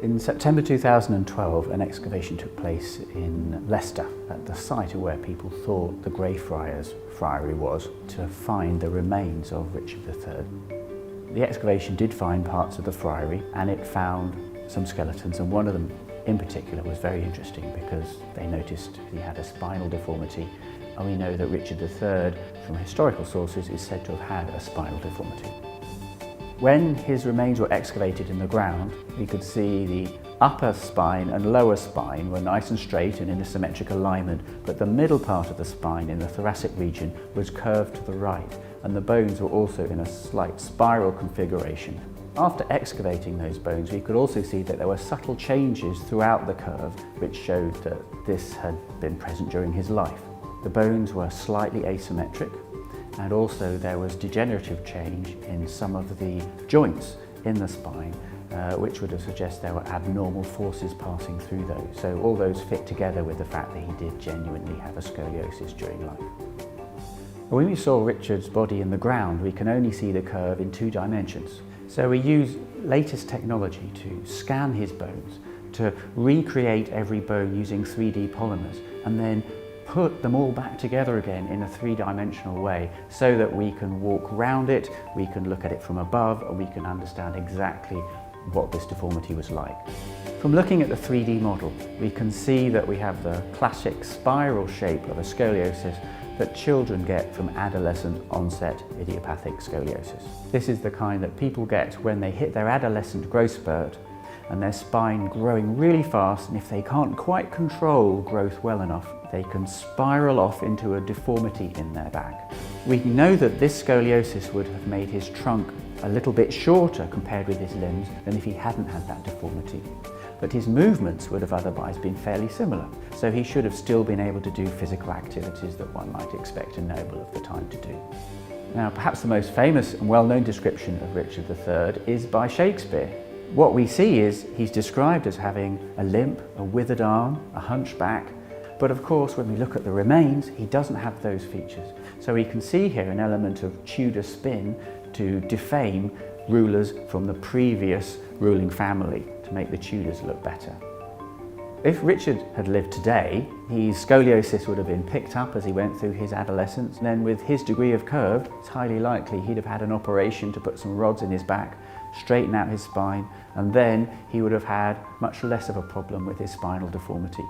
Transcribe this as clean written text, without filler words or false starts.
In September 2012, an excavation took place in Leicester at the site of where people thought the Greyfriars Friary was, to find the remains of Richard III. The excavation did find parts of the friary, and it found some skeletons, and one of them in particular was very interesting because they noticed he had a spinal deformity, and we know that Richard III, from historical sources, is said to have had a spinal deformity. When his remains were excavated in the ground, we could see the upper spine and lower spine were nice and straight and in a symmetric alignment, but the middle part of the spine in the thoracic region was curved to the right, and the bones were also in a slight spiral configuration. After excavating those bones, we could also see that there were subtle changes throughout the curve, which showed that this had been present during his life. The bones were slightly asymmetric, and also there was degenerative change in some of the joints in the spine, which would have suggested there were abnormal forces passing through those. So all those fit together with the fact that he did genuinely have a scoliosis during life. When we saw Richard's body in the ground, we can only see the curve in 2 dimensions. So we use latest technology to scan his bones, to recreate every bone using 3D polymers, and then put them all back together again in a 3-dimensional way so that we can walk round it, we can look at it from above, and we can understand exactly what this deformity was like. From looking at the 3D model, we can see that we have the classic spiral shape of a scoliosis that children get from adolescent onset idiopathic scoliosis. This is the kind that people get when they hit their adolescent growth spurt and their spine growing really fast, and if they can't quite control growth well enough, they can spiral off into a deformity in their back. We know that this scoliosis would have made his trunk a little bit shorter compared with his limbs than if he hadn't had that deformity. But his movements would have otherwise been fairly similar, so he should have still been able to do physical activities that one might expect a noble of the time to do. Now, perhaps the most famous and well-known description of Richard III is by Shakespeare. What we see is he's described as having a limp, a withered arm, a hunchback, but of course when we look at the remains, he doesn't have those features. So we can see here an element of Tudor spin to defame rulers from the previous ruling family to make the Tudors look better. If Richard had lived today, his scoliosis would have been picked up as he went through his adolescence, and then with his degree of curve, it's highly likely he'd have had an operation to put some rods in his back, straighten out his spine, and then he would have had much less of a problem with his spinal deformity.